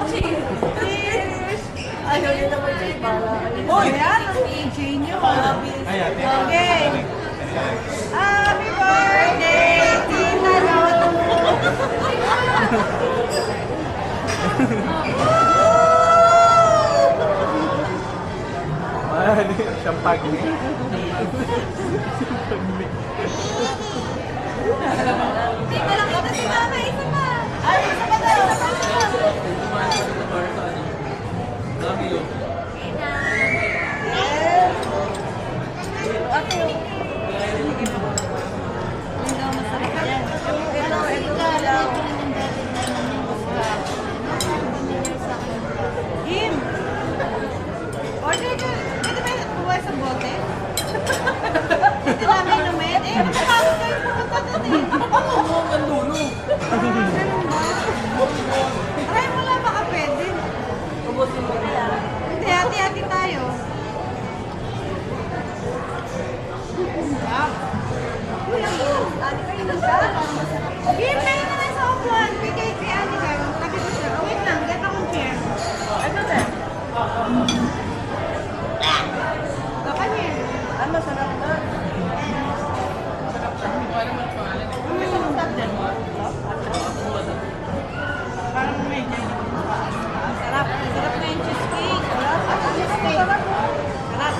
Cheers! Ayaw yun naman siya para. Uy! Ayan, ang AJ nyo. Okay. Happy birthday, Tina Rod! Champag. Hindi ko lang ito si Mama, isa pa. Ay, isa pa daw. Kim! Order ka. Pwede ba yung buhay sa bote? Hindi namin inumin. Eh, makakasok kayo pumunta doon eh. Ganun ba? Aray, wala baka pwede. Hindi, hati-hati tayo. Uy, ang yun. Ate kayo na siya. Kim, kayo na lang sa upuan. Bigay kay Ate kayo. Tabi ko siya. Oh, wait lang. Get akong chair. Ano na? Baka niya. Ang masarap na. Parang medyo. Sarap. Sarap na yung cheesecake. Sarap. Sarap.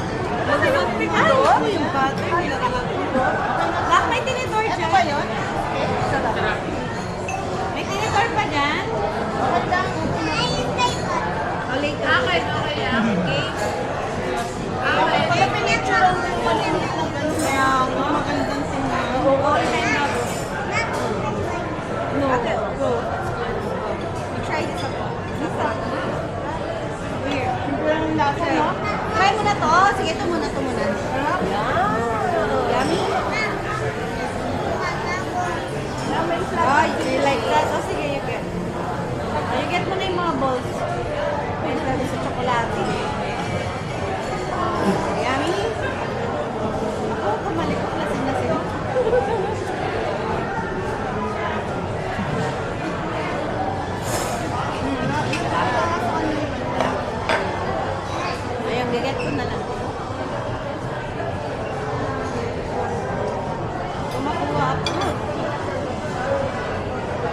Kasi yung pinagawa mo yung butter. Lak, may tinidor dyan. Ito ba yun? May tinidor pa dyan? O, later. Okay, okay. Okay. Pag pinicture lang yung malinis ng gano'n. Kaya nga, magandang tingnan. No. Go. Try this ako. Weird. Simple lang yung lasa, no? Try mo na to. Sige, ito muna, ito muna. Yummy? Ay, you like that? O, sige, you get. You get mo na yung mga balls. Pwede natin sa tsokolate. Yummy? Ako, kumalik ko. Lasing na sila. Ayun, gaget ko na lang. Kumakuha ako.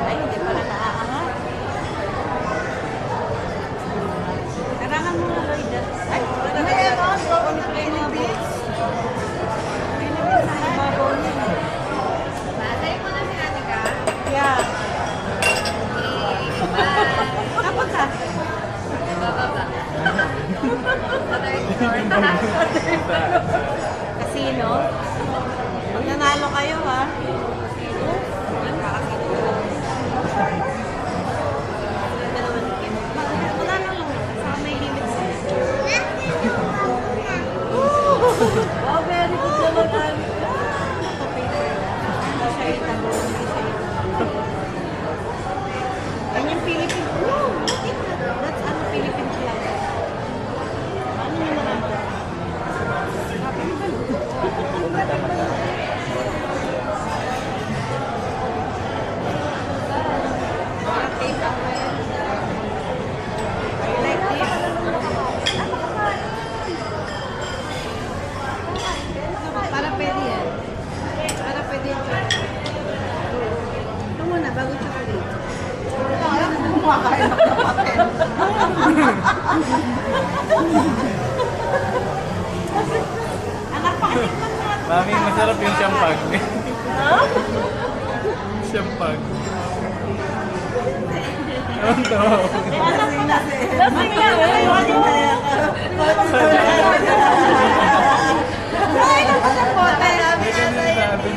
Ay, hindi pala naaangat. Karangan mo na, Lloyd. Ay, May ano, on Philippines. Philippines sa ibabaw niya. Masay mo na si Anika. Yeah. Kapag ka? Bababa. Casino? Pag nanalo kayo, ha? Wala na lang. Saka may limit sa'yo. Wow, very good naman, Anika. Hindi siya itago. Hindi siya itago. Yan yung Philippine. No, that's ano Philippine flag. Ano yung naman? Happy ba? Take away. I like this. Para pwede yan. Para pwede yan. Ito muna, bago chocolate. Kumakain ako ng papel. Anak, pakitikman mo na. Mami, masarap yung champag. Champag. Ano to? Lasing na si... Lasing na, eh. Ay, naku sa bote.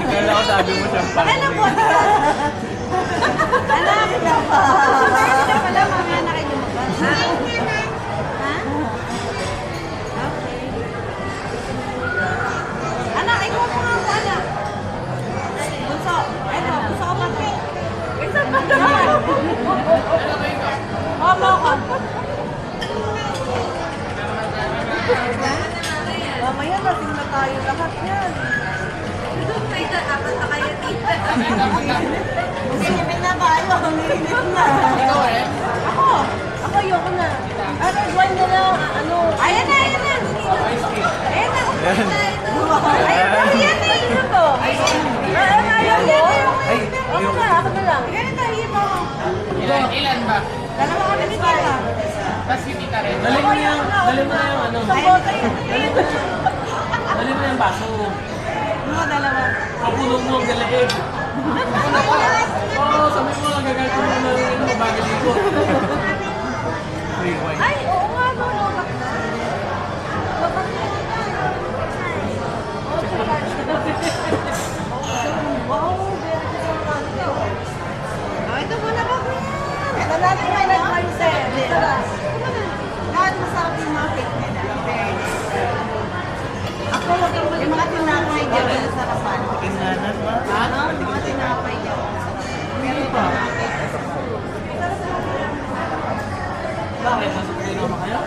Kala ko sabi mo champag. Ay, naku. Anak, pwede na pala, mamaya na kayo lumabas. Ha? Ha? Okay. Anak, ikaw mo nga ako, anak. Bunso. Ito, bunso ko ba? Isa pa naman. Opo ko. Mamaya, lasing na tayo lahat yan. May dapat na kayo Hindi, may nabayo. Nanginginig na. Ikaw eh? Ako. Ako, ayoko na. Red wine na lang. Ano? Ayan na, ayan na. Ice cream. Ayan na. Yan. Ayan na, yan na. Ito to. Ayaw mo? Ay, Ako na, ako na lang. Ganito, hiya mo. Ilan ba? Dalawa kami ni Tita. Tapos yung tita rin. Dali mo na yung ano. Sa bote yun. Dali mo na yung baso. Mga dalawa. Kapulong mo ang dalaig. Oo, sabi mo lang gagalito mo na yung bagay dito. Free wine. Ay, oo nga, no. Lobat na. Lobat na. Wow, very good naman ito. Oh, ito muna ba ko yan? Ito natin may red wine set. Lahat masarap yung mga cake nila. Ako, Yung mga tinapay dyan, yung sarapan. Tingnanan ba? Ano? Mga tinapay dyan. Meron pa. Bakit? Nasa pinama kayo?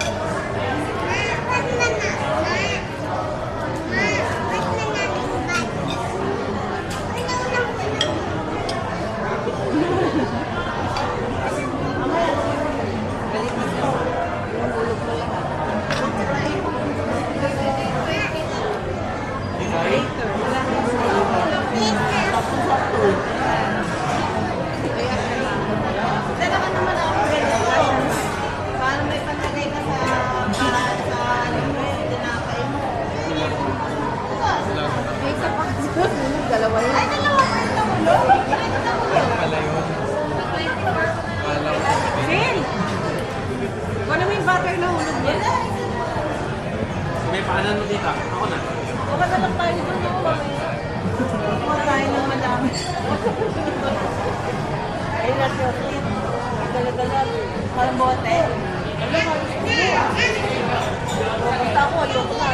Dalawa naman ako ganito. Para may panlagay ka sa tinapay mo. may sapak dito. Dalawa yun. Ay, dalawa pa ito. Pala yun. Kala ko. Phil! Wala mo yung butter na hulog niya. May paanan mo dito. Ako na. Baka na lang tayo doon. no? Kuha tayo ng madami. Ay, nasa dala-dala. Parang bote. Basta ako, ayoko na.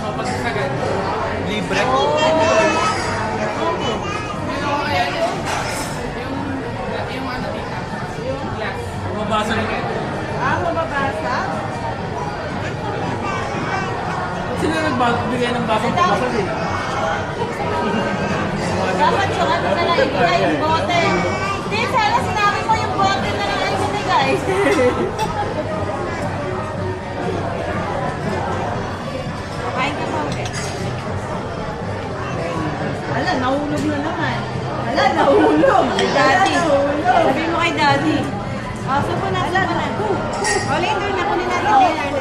Mapagsasagan. Libre. Yung ano tita? Yung glass. Mabasa na kayo. Ah, mababasa? Sino nagbigay ng baso pabasa din? Dapat yung ano na lang ibigay, yung bote. Hindi, sana sinabi mo yung bote na lang ang ibigay. Kain ka pa ulit. Ala, nahulog na naman. Ala, nahulog. Daddy. Nahulog. Sabi mo kay Daddy. Oh, subo na, subo na. Oh, later na. Kunin natin later na lang.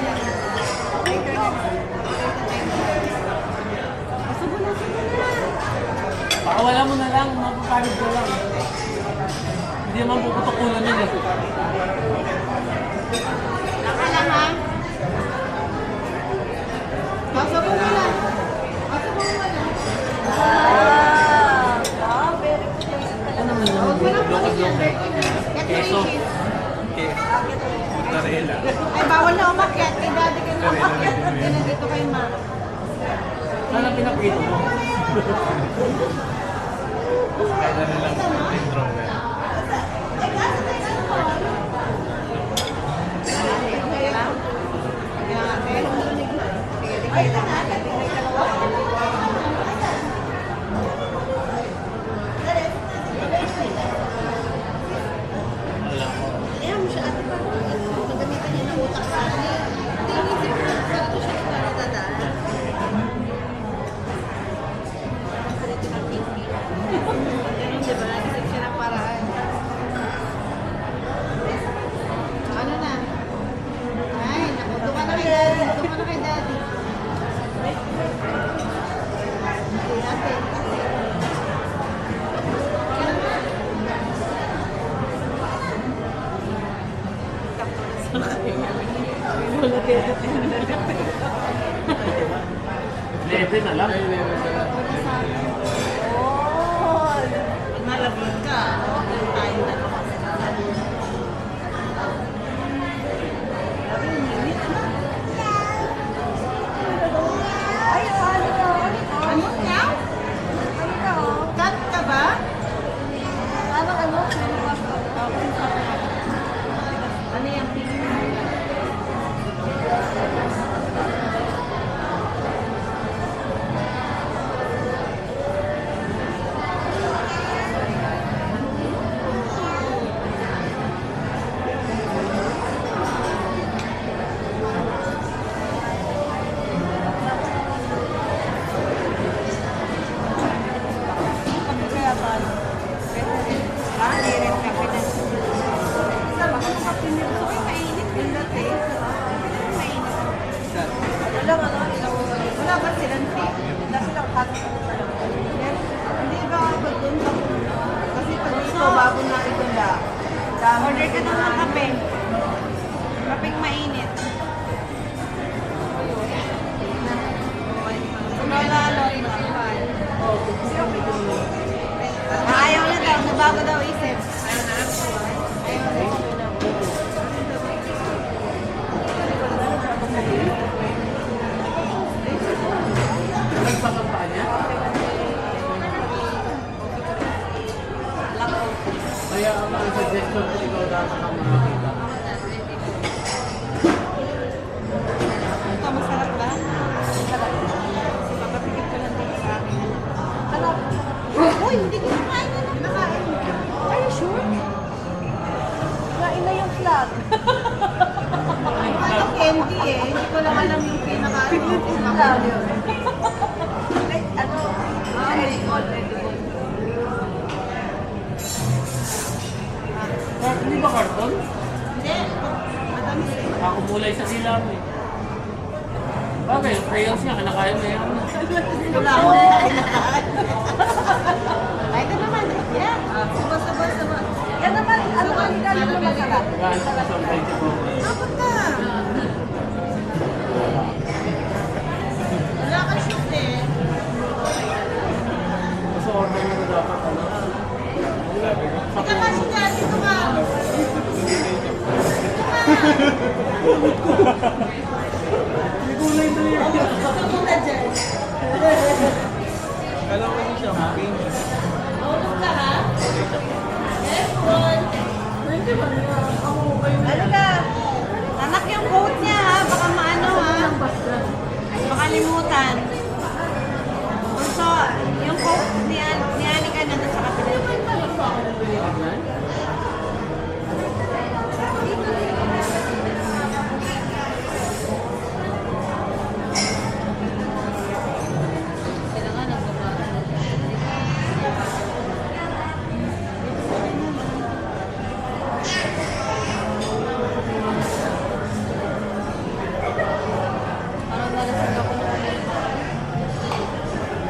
Later na. Oh, subo na, subo na. Pakawala mo na lang. Mapapagod ko lang. Hindi naman puputok ulo nun eh. Naka lang ha. Oh, subo mo na. Oh, subo mo na. Very good. Ano naman Huwag mo lang kunin yan. Lokad-lokad. Get Keso. your cheese. Okay. Mozzarella. Ay, bawal na umakyat. Kay Daddy ka na Mozzarella umakyat. din yun. Yan, dito kay Ma. Sana pinapito mo. Kaya na lang yung drawer. Okay lang? Yan, okay. Ay, na natin. Wala ko. Ayan mo siya ate pa. Magamitan niya ng utak sa akin. Hindi, hindi siya. Saan ko siya dadaan? Ganun, diba? Isip siya ng paraan. Ano na? Ay, naku. Doon ka na kay Daddy. Doon ka na kay Daddy. Hindi natin. Lebe na lang. Oh, Malabot ka. Tayo na naman. ay, ano ka? Ano ka? Ano ka, oh? Cut ka ba? Parang ano? Ano yung pili? lahat. Hindi ba ako dun? Kasi pag ito, bago na ito na. Order ka daw ng kape. Kapeng mainit. Lola, Lola. Ayaw na daw, nabago daw isip. Nagpapapaan niya? Kaya ang suggestion ko ikaw dapat ang makakita. Ito, masarap ba? Masarap. Kasi papapigil ko lang dito sa akin. Sarap. Uy, hindi ko nakain na lang. Nakain. Are you sure? Kain na yung flag. Ano candy eh. Hindi ko lang alam yung pinaka-ano. Ano? Edible. Hindi ba karton? Hindi. Matamis eh. Ako mulay sa silam eh. Bagay, yung crayons niya, kinakain mo yan. Wala ako kinakain. Ay, ito naman. Yeah. Sabas. Yan naman, ano ka nila yung masarap? Gaan sa isang vegetable. Dapat na. Wala ka shoot eh. Gusto order mo dapat ano. Ika kasi dyan, dito ka. May gulay na yan. Gusto mo na dyan. Kala ko siya, making. Tulog ka ha? Yes, Ron. Ano ka? Anak yung coat niya ha, baka maano ha. Baka limutan. So, yung coat ni Anika nandun sa kapila.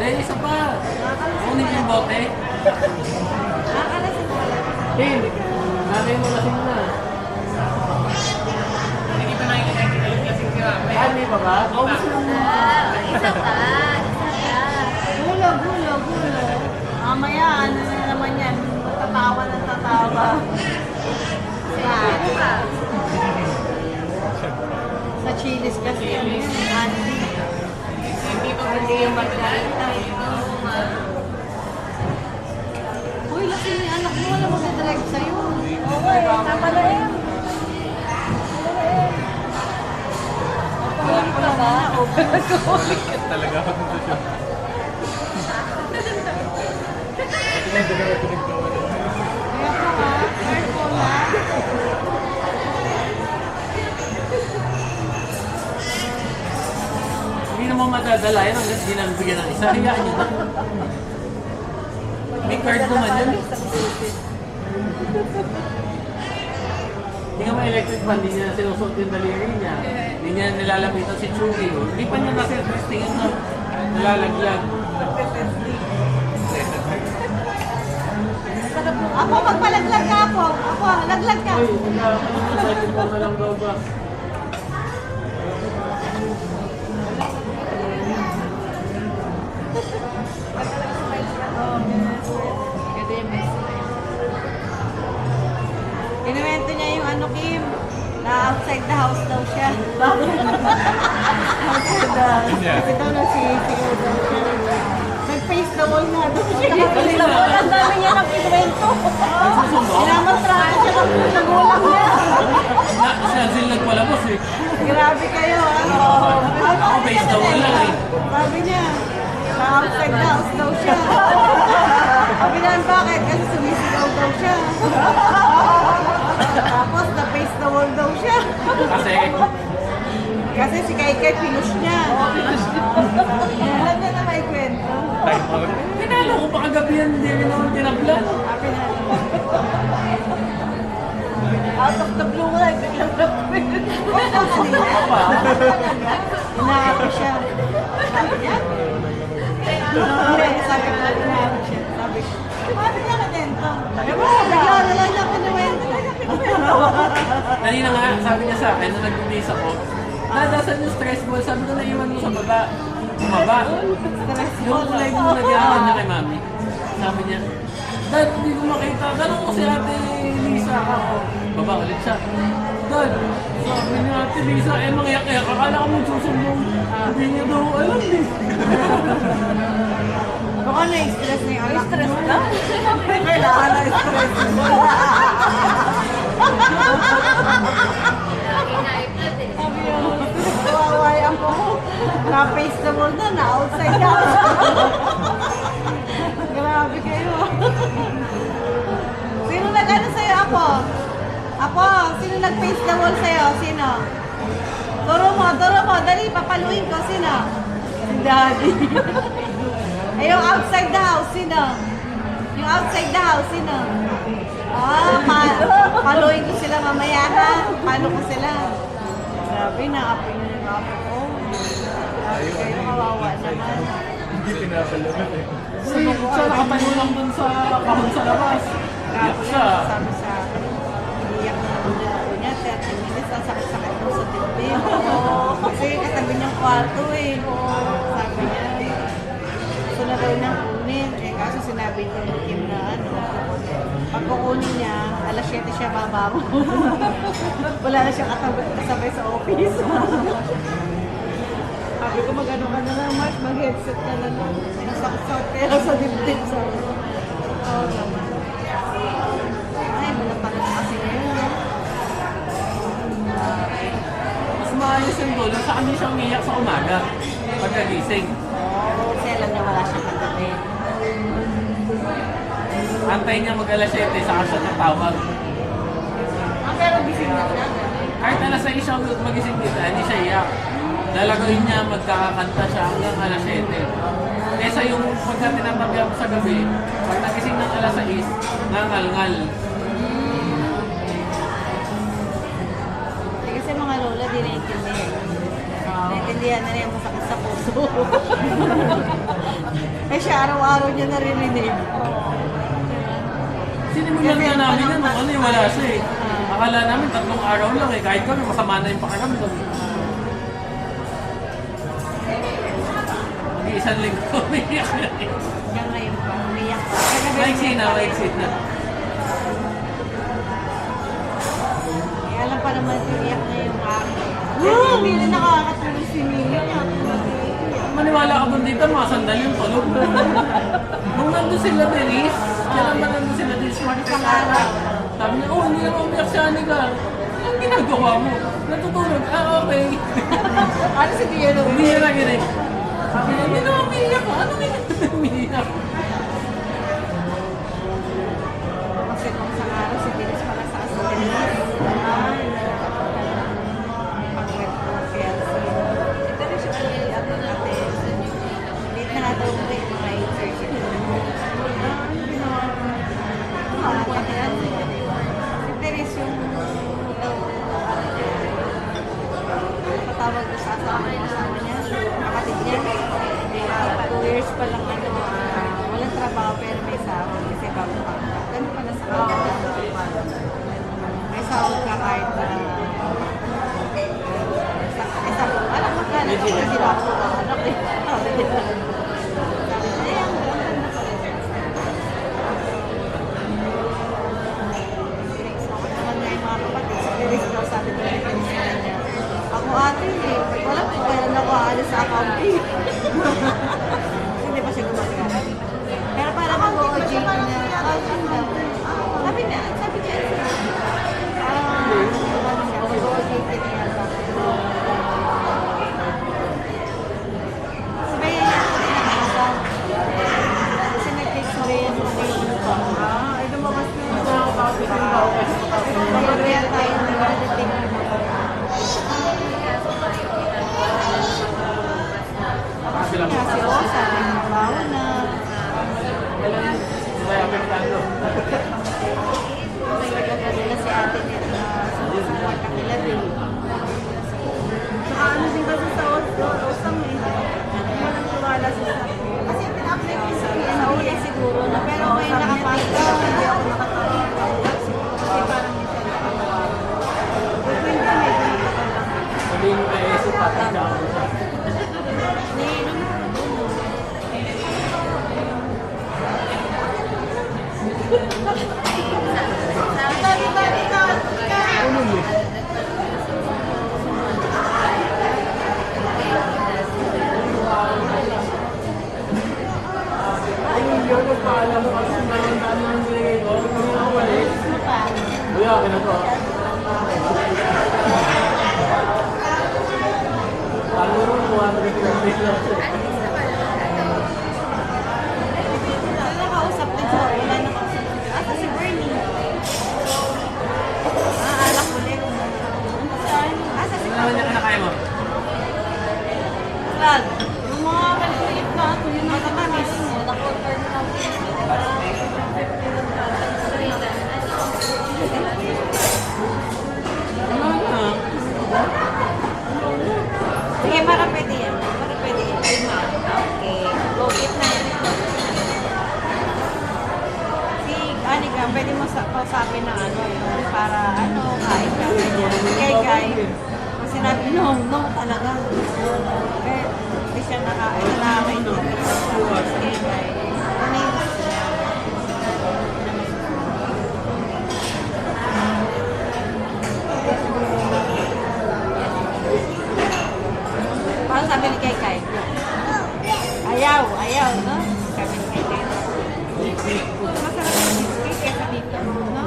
Dahil isa pa. Kunin yung bote. Nakakalasing pala. Tim, nanay mo lasing na. Hindi pa nakikita yung klaseng sirami. Ay, may pa ba? Oh, gusto mo. Isa pa. Gulo. Mamaya, ano na naman yan? Tatawa ng tatawa. Sa Chili's kasi ano yun, Andy. Hindi yung magdalita. Uy, laki ni anak mo, wala magdadrag sa'yo. Oo eh, napala eh. Wala ko na ba? Talaga ako nito siya. Kaya po ha, careful ha. Hindi naman madadala yan hanggang hindi namin bigyan ng isa. Hayaan nyo na. May card naman yun. Hindi nga may electric fan, hindi niya sinusuot yung daliri niya. Hindi niya nilalapitan si Chugi. Hindi pa niya na-service, tingin na nalalaglag. Apo, magpalaglag ka po. Apo, laglag ka. Ay, wala. Ano sa second mo na lang daw ba? Kinuwento niya yung ano, Kim, na outside the house daw siya. Outside the house. Kasi daw nasisigaw daw siya. Nag-face the wall nga daw siya. Nag-face the wall. Ang dami niya ng kinuwento. Nagsusundo? Sinamantrahan siya ng nagulang niya. Sinansil nagpalabas eh. Grabe kayo. Ano? Ako base daw wala eh. Sabi niya, sa outside the house daw siya. Sabi niya, bakit? Kasi sumisigaw daw siya. Tapos, na-face the wall daw siya. Kasi Si Kai pinush niya. Alam niya na may kwento. pinalo ko pa kagabi yan, hindi rin naman tinablan. Sabi niya, out of the blue light, biglang nag-kwento. Pa. Inaako siya. Sabi niya, Hindi, sabi ko, tinawag siya. Sabi ko, paano niya ka dento? Sabi ko, bigla na lang niya kinuwento. Kanina nga, sabi niya sa akin, nung nag-release ako, nadasan yung stress ball, sabi ko naiwan mo sa baba. Bumaba. Yung leg mo nag-iwan niya kay mami. Sabi niya, Dad, hindi ko makita. Ganun ko si Ate Lisa ako. Baba ulit siya. Dad, sabi niya Ate Lisa, mangyak-yak. Akala ko magsusumbong. Hindi niya daw alam eh. Baka na-stress na yung anak. Stress ka? Kailangan na-stress mo. Sabi yun, kawaway ako. Na-face the wall na, na-outside ka. Grabe kayo. Sino nag-ano sa'yo, Apo? Apo, sino nag-face the wall sa'yo? Sino? Turo mo, dali, papaluin ko. Sino? Si Daddy. Ay, yung outside the house, sino? Yung outside the house, sino? Paluin ko sila mamaya, ha? Palo ko sila. Grabe, na-apo yun yung apo ko. Grabe kayo, kawawa naman. Hindi pinapalaman eh. Siya nakatayo lang dun sa kahon sa labas. Iyak siya. Sabi sa akin, iyak na ako niya, 30 minutes, ang sakit-sakit mo sa dibdib. Kasi katabi niyang kwarto eh. Sabi niya, gusto na daw niyang kunin. Kaso sinabi niya ni Kim na pag kukunin niya, alas 7 siya babangon. Wala na siya kasabay sa office. Sabi ko, mag-ano ka na lang, Mark, mag-headset ka na lang. Nasaksak pero sa dibdib sa oo naman. Ay, wala pa rin kasi ngayon. Mas maayos yung dulo sa kanya siyang umiyak sa umaga. Pagkagising. Kasi alam niya wala siyang kagabi. Antay niya mag-alas 7 sa siya ng tawag. Pero gising na siya. Kahit alas 6 siya magising dito, hindi siya iyak. Lalagawin niya, magkakakanta siya hanggang alas 7. Kesa yung pagka tinatabi ako sa gabi, pag nagising ng alas 6, nangal-ngal. Kasi mga lola, di naiintindihan. Naiintindihan na niya masakit sa puso. Eh siya, araw-araw niya naririnig. Sinimulan nga namin yan, ano yung wala siya eh. Akala namin 3 araw lang eh, kahit kami masama na yung pakiramdam. Isang linggo, umiyak na eh. Hanggang ngayon pa, umiyak pa. Maiksi na. Eh, alam pa naman umiyak na yung akin. Hindi na nakakatulog si Mia. Maniwala ka doon dito, mga sandal yung tulog. Nung nandun sila Denise, kailan ba nandun sila Denise? Isang araw. Sabi niya, hindi naman umiyak si Anika. Anong ginagawa mo? Natutulog. Okay. Ano si Tia nung Hindi niya lang yun eh. Sabi niya, hindi naman umiyak ka. Anong umiyak? kasi kung sa araw si Dennis pala sa asa Dennis. Pag-web ko kaya si Dennis siya pala yung natin. Late na nga daw uwi, mga 8:30. Ano ginawa ko? Pati ano si Dennis yung patawag ko sa asawa niya, kapatid niya. 2 years pa lang walang trabaho pero may sahod kasi bago pa. Ganun pala sa kanila. May sahod ka kahit alam mo ka na kasi sila ako anak eh. Sabi nila. Sabi niya, ang ganda na pala. Sinexpect naman nga yung mga kapatid. Sinexpect sabi niya. Ako ate eh. Wala po kaya na ako aalis sa accounting. Hindi pa siya gumagana. Pero para mag-OJ na accounting daw. Sabi niya, mag-OJ ka niya. Sabi niya, kasi nag-text mo rin yung ay lumabas na yung mga kapatid ng bawal. Kaya tayo nag-detect mo. Sila mo. Kasi Rosa, may trabaho na. May apektado. May nagagano si ate nito na sumusupport ka nila din. Saka ano din kasi sa Rosa, may walang tiwala sa sarili. Kasi Wala nakausap din sa wala nakausap. Asa si Bernie? Alak ulit. Asa si Ano naman niya kinakaya mo? Brad? Yung mga kalkulit na ito, yun ang matamis. Naka-order na Ano na? Sige, para pwede yan. Para pwede yan. Okay. Go, eat na yan. Si Anika, pwede mo kausapin ng ano yun. Para ano, kain ka. Kay. Kung sinabi, no talaga. Eh, hindi siya nakakain doon. Kay. Ano yung gusto niya? Parang sabi ni Kay. Ayaw, no? Sabi ni Kay. Masarap yung cheesecake kesa dito, no?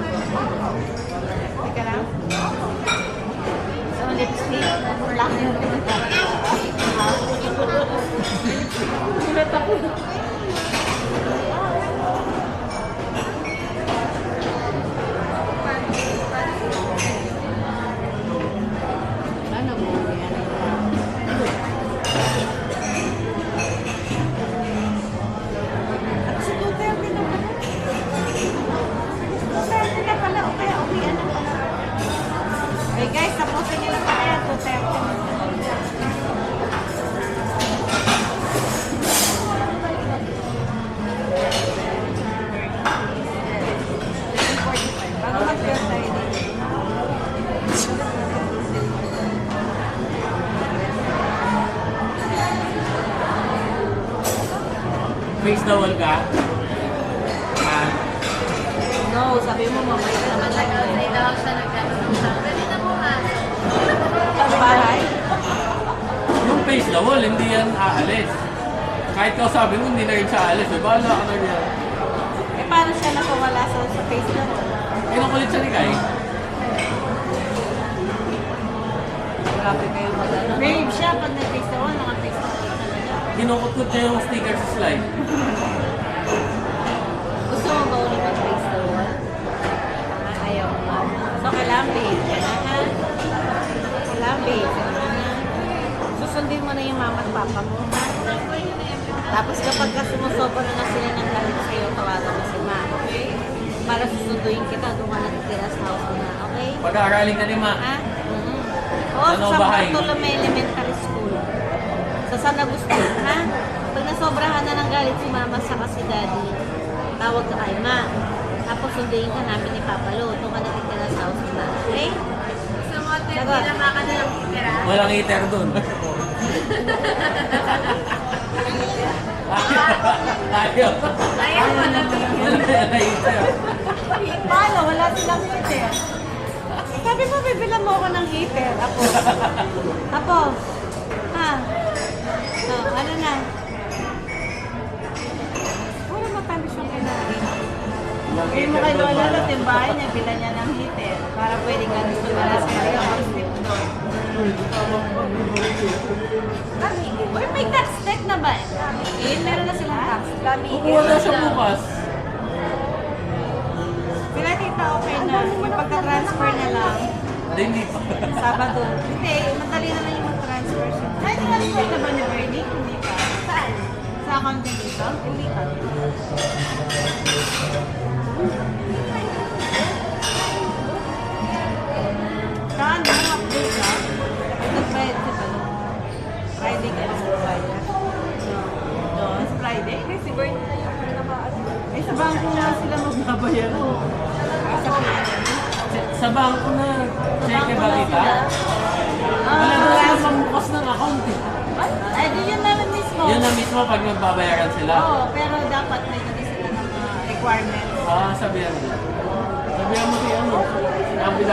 Teka lang. So, lipstick. Black yung Sulat ako. Ano mo? At si Duterte na pala. Duterte na pala. O kaya uwian na pala. Okay guys, tapusin nila pala yan. Duterte na. Bago mag-fair tayo dito. Face the wall ka? Ah, No, sabi mo mamaya ka naman lang. Sa bahay? yung face the wall, hindi yan aalis. Kahit ka sabi mo, hindi na rin siya aalis. Eh, bahala ka na rin. Eh, paano siya nakawala sa face na mo? Kinukulit siya ni Kai. Grabe kayo mag-ano. Babe siya, pag nag-face na wall, naka-face na wall talaga. Kinukutkut niya yung sticker sa slide. Gusto mo ba ulit mag-face na wall? Ayaw mo. So, kailangan babe ka na, ha? Kailangan babe ka na, ha? Susundin mo na yung mama at papa mo, ha? Tapos kapag ka sumusobra na sila ng galit sa'yo, tawagan mo si ma, okay? Para susunduin kita, doon ka natitira sa house mo na, okay? Pag-aaralin ka ni Ma. Ha? Oo, Ano sa bahay? Bartolome Elementary School. Sa San Agustin, ha? Pag nasobrahan na ng galit si mama sa si daddy, tawag ka kay ma. Tapos sunduin ka namin ni Papa Lo. Doon ka natitira sa house na, okay? Sa mga Sagot. tinama ka nilang titira. Walang heater doon. Ayaw. Ayaw mo na. Walang heater. Paano? Wala silang heater. Sabi mo, bibilan mo ako ng heater. Apo. Ha? Ano na? Wala matamis yung kinain. Sabi mo kay Lola na yung bahay niya, bilan niya ng heater. Para pwedeng ganun sa wala sa kanya ang slip doon. Uy, may tax deck na ba? Meron na silang tax. Kukuha na siya bukas. Sila tita okay na. Yung pagka-transfer na lang. Hindi pa. Sabado. Hindi, madali na lang yung mag-transfer siya. Ay, transfer na ba niya, Bernie? Hindi pa. Saan? Sa accounting dito? Hindi pa. Saan? Mga update ka? Ito Friday ba? Friday ka lang sa Friday. No, sa Friday? Kasi Bernie na yung pinaka-ano. Eh, sa bangko nga sila magbabayar. Sa Sa bangko na cheque ba kita? Ah, Wala na sila pambukas ng account eh. Ay, di yun na lang mismo. Yun na mismo pag magbabayaran sila. Oo, pero dapat may kasi sila ng mga requirements. Sabihan mo. Sabihan mo si ano, Abby.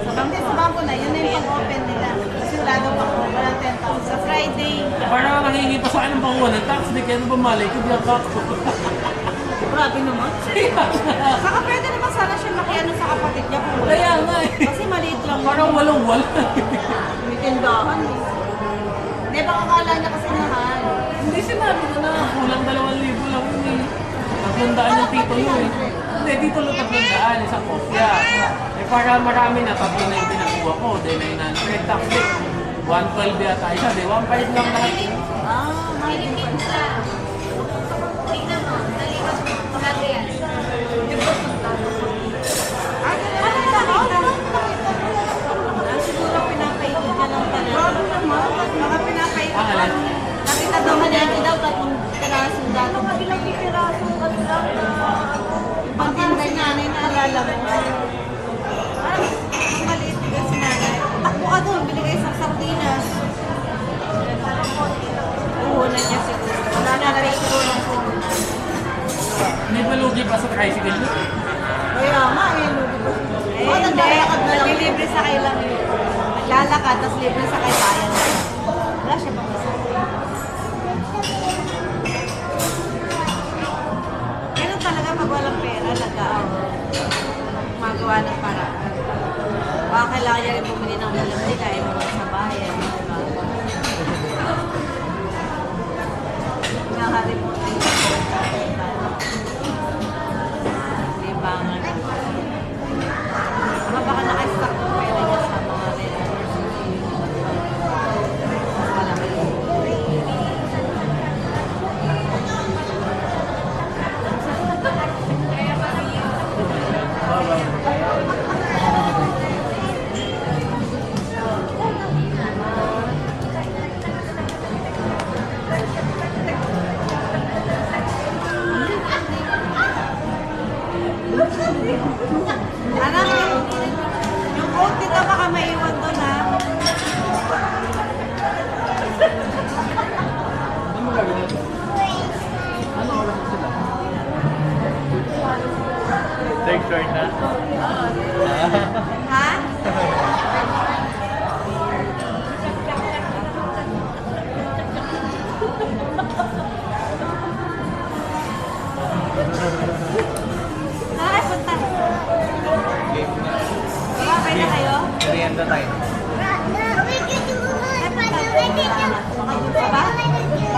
Sa bangko na, yun na yung pag-open nila. Kasi wala daw pa walang 10,000. Sa Friday, Parang nangingi pa sa akin ng panguha ng tax, di kaya ano ba malay ko, di ang tax ko. grabe naman. Saka pwede naman sana siya makiano sa kapatid niya kung wala. Kaya nga eh. Kasi maliit lang. Parang walang wala. May tindahan eh. Hindi, baka kala niya kasi mahal. Hindi sinabi ko na, kulang 2,000 lang yun eh. 300 yung titulo eh. Hindi, titulo 300, isang kopya. Eh para marami na, 3 na yung pinakuha ko. Then 900, tax eh. 112 yata isa, di 1.5 lang lahat. Mahal din pala. Siguro pinapaikot ka lang pala. Baka pinapaikot Ah, ka alin? lang. Nakita daw malaki daw 3 pirasong dato. Kabilang pirasong ano lang na pagtinda niya na inaalala mo. Maliit din si nanay. Takbo ka doon, bili kayo isang sardinas. Uhunan niya siguro. Wala na rin siguro ng sardinas. Hindi ba lugi pa sa tricycle yun? Kaya nga eh, lugi pa. Hindi, naglilibre sa kayo lang yun. Naglalakad, tapos libre sa kayo bayan. Wala siya pang isa. Ganun talaga pag walang pera, magawa ng paraan. Baka kailangan niya rin bumili ng ulam din kaya mo sa bayan. Diba? Nakari mo tayo. Libangan. Baka naka-stock ng pera niya sa mga relatives. Wala ba yun? Anak, yung coat dito baka maiwan doon ha. Ano mo gagawin? Ano oras na sila? Third floor na. Ha? Tara, punta. Game na. Babay na kayo? Merienda tayo.